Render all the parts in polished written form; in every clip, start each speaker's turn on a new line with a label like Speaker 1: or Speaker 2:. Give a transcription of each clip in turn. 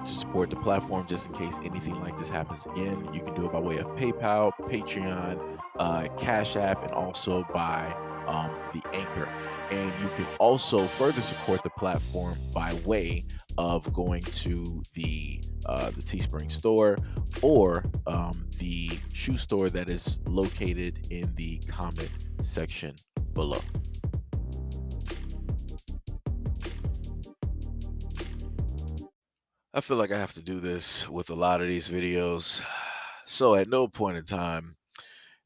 Speaker 1: want to support the platform just in case anything like this happens again, you can do it by way of PayPal, Patreon, Cash App, and also by the Anchor. And you can also further support the platform by way of going to the Teespring store or the shoe store that is located in the comment section below. I feel like I have to do this with a lot of these videos. So at no point in time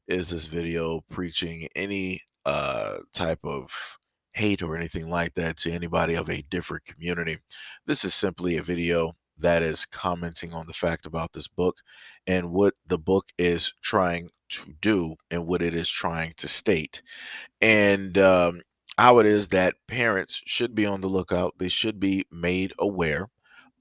Speaker 1: is this video preaching any type of hate or anything like that to anybody of a different community. This is simply a video that is commenting on the fact about this book and what the book is trying to do and what it is trying to state. And how it is that parents should be on the lookout. They should be made aware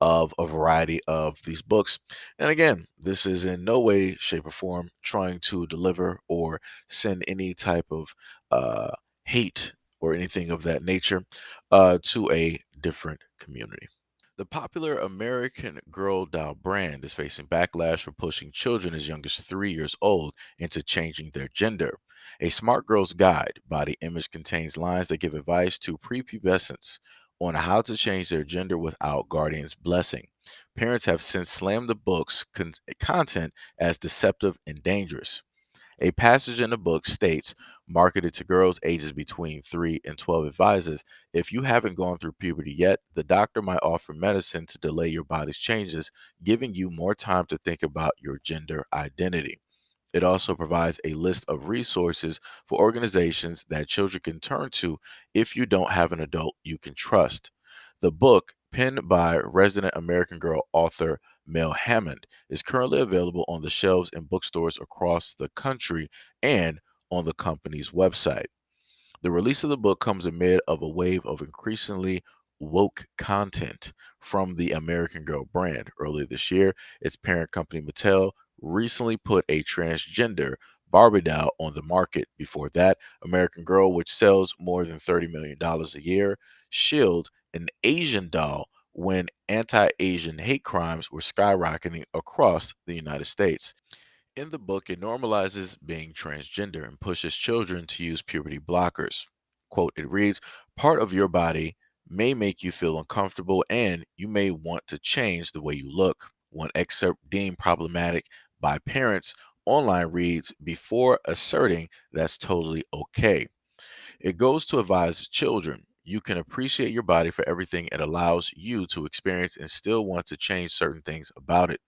Speaker 1: of a variety of these books. And again, this is in no way, shape, or form trying to deliver or send any type of uh, hate or anything of that nature to a different community. The popular American Girl doll brand is facing backlash for pushing children as young as 3 years old into changing their gender. A Smart Girl's Guide body image contains lines that give advice to prepubescents on how to change their gender without guardians' blessing. Parents have since slammed the book's content as deceptive and dangerous. A passage in the book states, marketed to girls ages between 3 and 12 advises, if you haven't gone through puberty yet, the doctor might offer medicine to delay your body's changes, giving you more time to think about your gender identity. It also provides a list of resources for organizations that children can turn to if you don't have an adult you can trust. The book, penned by resident American Girl author Mel Hammond, is currently available on the shelves in bookstores across the country and on the company's website. The release of the book comes amid of a wave of increasingly woke content from the American Girl brand. Earlier this year, its parent company Mattel recently put a transgender Barbie doll on the market. Before that, American Girl, which sells more than $30 million a year, shielded an Asian doll when anti-Asian hate crimes were skyrocketing across the United States. In the book, it normalizes being transgender and pushes children to use puberty blockers. Quote, it reads, part of your body may make you feel uncomfortable and you may want to change the way you look. One excerpt deemed problematic by parents online reads, before asserting that's totally okay. It goes to advise children. You can appreciate your body for everything it allows you to experience and still want to change certain things about it.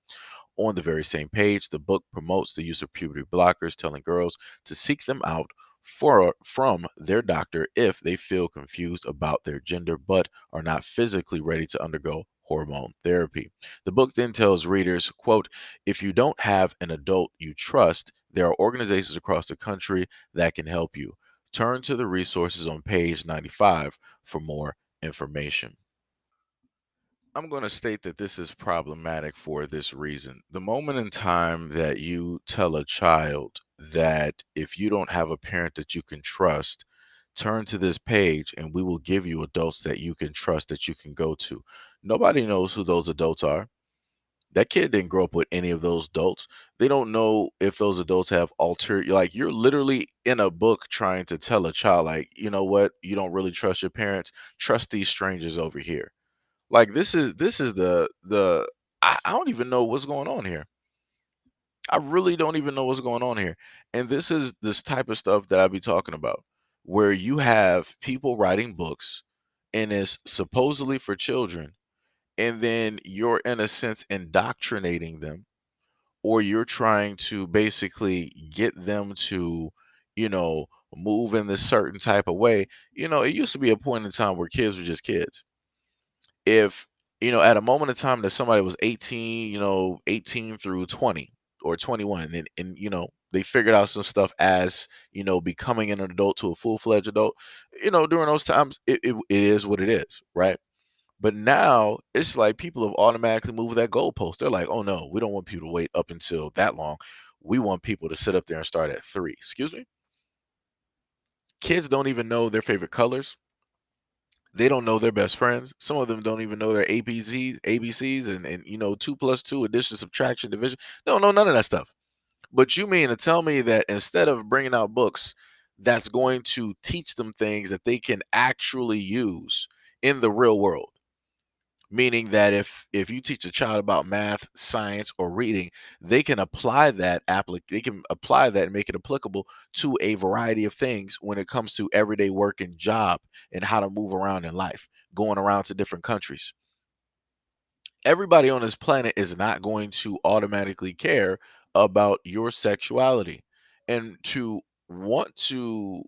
Speaker 1: On the very same page, the book promotes the use of puberty blockers, telling girls to seek them out from their doctor if they feel confused about their gender but are not physically ready to undergo hormone therapy. The book then tells readers, quote, if you don't have an adult you trust, there are organizations across the country that can help you. Turn to the resources on page 95 for more information. I'm going to state that this is problematic for this reason. The moment in time that you tell a child that if you don't have a parent that you can trust, turn to this page and we will give you adults that you can trust that you can go to. Nobody knows who those adults are. That kid didn't grow up with any of those adults. They don't know if those adults have like you're literally in a book trying to tell a child, like, you know what, you don't really trust your parents, trust these strangers over here. Like this is the I don't even know what's going on here. I really don't even know what's going on here. And this is this type of stuff that I be talking about, where you have people writing books and it's supposedly for children, and then you're in a sense indoctrinating them, or you're trying to basically get them to, you know, move in this certain type of way. It used to be a point in time where kids were just kids. If at a moment in time that somebody was 18, 18 through 20 or 21, and they figured out some stuff as becoming an adult to a full-fledged adult, during those times it is what it is, right? But now it's like people have automatically moved that goalpost. They're like, oh no, we don't want people to wait up until that long. We want people to sit up there and start at 3. Excuse me. Kids don't even know their favorite colors. They don't know their best friends. Some of them don't even know their ABCs, and you know, 2 plus 2, addition, subtraction, division. They don't know none of that stuff. But you mean to tell me that instead of bringing out books that's going to teach them things that they can actually use in the real world, meaning that if you teach a child about math, science, or reading, they can apply that and make it applicable to a variety of things when it comes to everyday work and job and how to move around in life, going around to different countries. Everybody on this planet is not going to automatically care about your sexuality. And to want to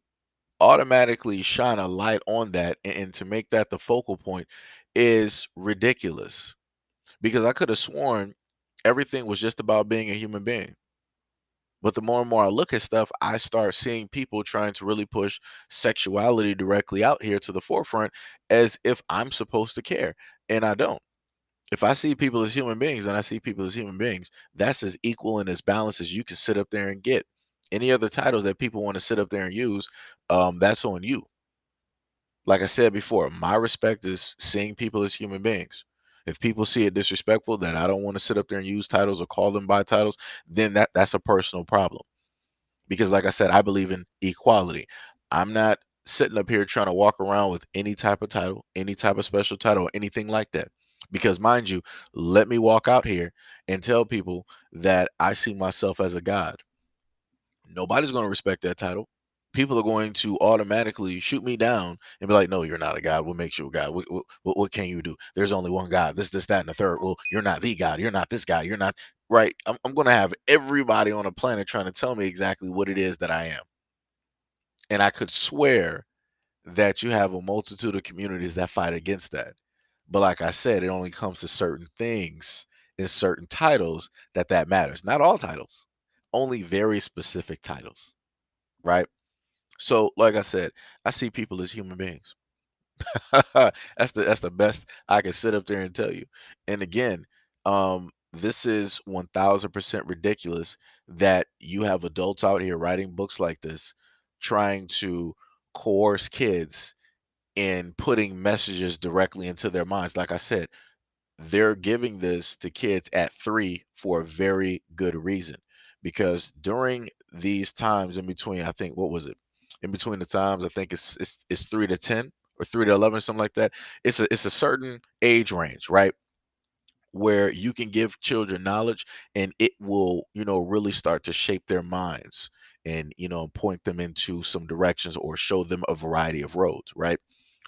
Speaker 1: automatically shine a light on that and to make that the focal point is ridiculous, because I could have sworn everything was just about being a human being. But the more and more I look at stuff, I start seeing people trying to really push sexuality directly out here to the forefront as if I'm supposed to care. And I don't. If I see people as human beings and I see people as human beings, that's as equal and as balanced as you can sit up there and get. Any other titles that people want to sit up there and use, that's on you. Like I said before, my respect is seeing people as human beings. If people see it disrespectful that I don't want to sit up there and use titles or call them by titles, then that's a personal problem. Because like I said, I believe in equality. I'm not sitting up here trying to walk around with any type of title, any type of special title, or anything like that. Because mind you, let me walk out here and tell people that I see myself as a god. Nobody's going to respect that title. People are going to automatically shoot me down and be like, "No, you're not a god. What makes you a god? What can you do? There's only one God. This, that, and the third. Well, you're not the God. You're not this guy. You're not right." I'm going to have everybody on the planet trying to tell me exactly what it is that I am, and I could swear that you have a multitude of communities that fight against that. But like I said, it only comes to certain things in certain titles that matters. Not all titles, only very specific titles, right? So, like I said, I see people as human beings. That's the best I can sit up there and tell you. And again, this is 1000% ridiculous that you have adults out here writing books like this, trying to coerce kids and putting messages directly into their minds. Like I said, they're giving this to kids at 3 for a very good reason, because during these times in between, I think, what was it? In between the times, I think it's 3 to 10 or 3 to 11, something like that. It's a certain age range, right? Where you can give children knowledge and it will, really start to shape their minds and, point them into some directions or show them a variety of roads, right?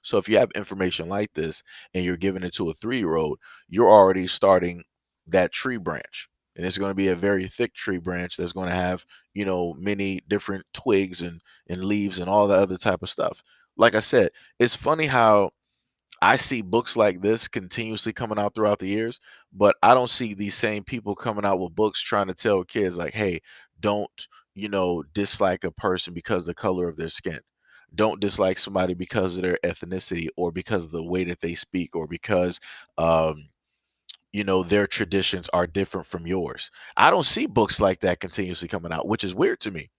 Speaker 1: So if you have information like this and you're giving it to a 3-year old, you're already starting that tree branch. And it's going to be a very thick tree branch that's going to have, many different twigs and leaves and all the other type of stuff. Like I said, it's funny how I see books like this continuously coming out throughout the years, but I don't see these same people coming out with books trying to tell kids like, "Hey, don't, dislike a person because of the color of their skin. Don't dislike somebody because of their ethnicity or because of the way that they speak or because um, their traditions are different from yours." I don't see books like that continuously coming out, which is weird to me,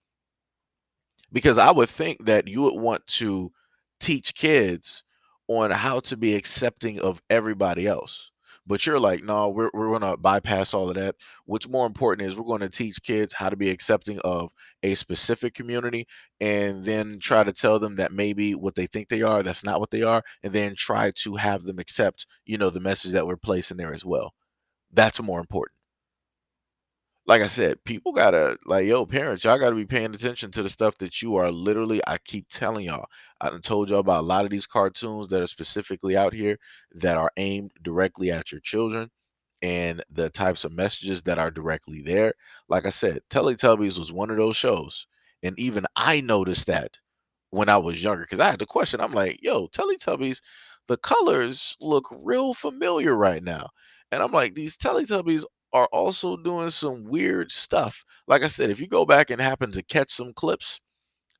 Speaker 1: because I would think that you would want to teach kids on how to be accepting of everybody else. But you're like, no, we're going to bypass all of that. What's more important is we're going to teach kids how to be accepting of a specific community and then try to tell them that maybe what they think they are, that's not what they are. And then try to have them accept, the message that we're placing there as well. That's more important. Like I said, people gotta like, yo, parents, y'all gotta be paying attention to the stuff that you are literally. I keep telling y'all. I done told y'all about a lot of these cartoons that are specifically out here that are aimed directly at your children and the types of messages that are directly there. Like I said, Teletubbies was one of those shows. And even I noticed that when I was younger, because I had the question. I'm like, yo, Teletubbies, the colors look real familiar right now. And I'm like, these Teletubbies are also doing some weird stuff. Like I said, if you go back and happen to catch some clips,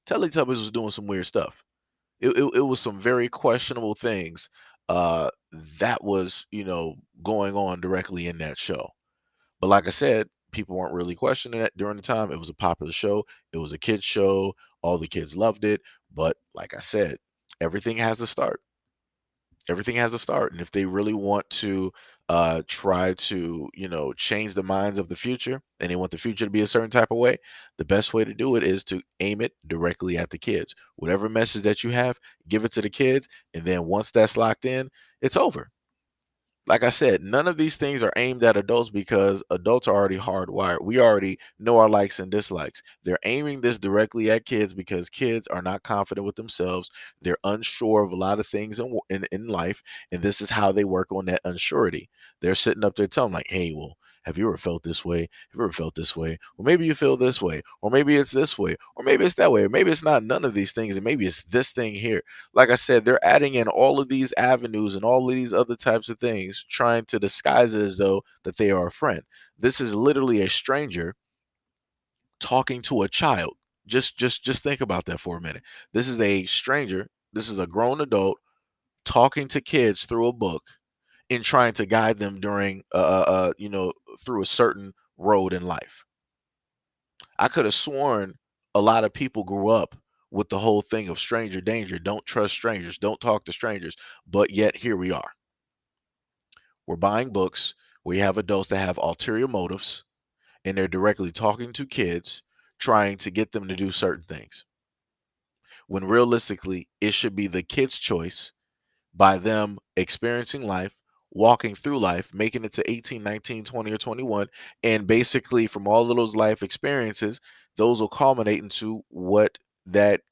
Speaker 1: Teletubbies was doing some weird stuff. It was some very questionable things that was, going on directly in that show. But like I said, people weren't really questioning it during the time. It was a popular show. It was a kids show. All the kids loved it. But like I said, everything has a start. Everything has a start, and if they really want to try to, change the minds of the future, and they want the future to be a certain type of way, the best way to do it is to aim it directly at the kids. Whatever message that you have, give it to the kids, and then once that's locked in, it's over. Like I said, none of these things are aimed at adults because adults are already hardwired. We already know our likes and dislikes. They're aiming this directly at kids because kids are not confident with themselves. They're unsure of a lot of things in life, and this is how they work on that unsurety. They're sitting up there telling like, "Hey, well, have you ever felt this way? Have you ever felt this way? Well, maybe you feel this way, or maybe it's this way, or maybe it's that way, or maybe it's not none of these things, and maybe it's this thing here." Like I said, they're adding in all of these avenues and all of these other types of things, trying to disguise it as though that they are a friend. This is literally a stranger talking to a child. Just think about that for a minute. This is a stranger, this is a grown adult talking to kids through a book and trying to guide them during through a certain road in life. I could have sworn a lot of people grew up with the whole thing of stranger danger, don't trust strangers, don't talk to strangers, but yet here we are. We're buying books. We have adults that have ulterior motives, and they're directly talking to kids, trying to get them to do certain things. When realistically, it should be the kids' choice by them experiencing life, walking through life, making it to 18, 19, 20, or 21. And basically, from all of those life experiences, those will culminate into what type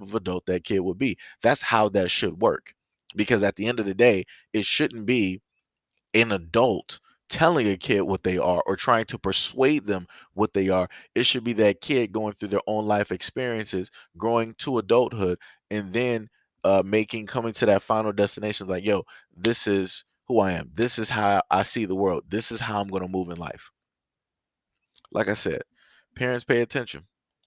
Speaker 1: of adult that kid would be. That's how that should work. Because at the end of the day, it shouldn't be an adult telling a kid what they are or trying to persuade them what they are. It should be that kid going through their own life experiences, growing to adulthood, and then coming to that final destination like, yo, this is who I am. This is how I see the world. This is how I'm going to move in life. Like I said, parents pay attention.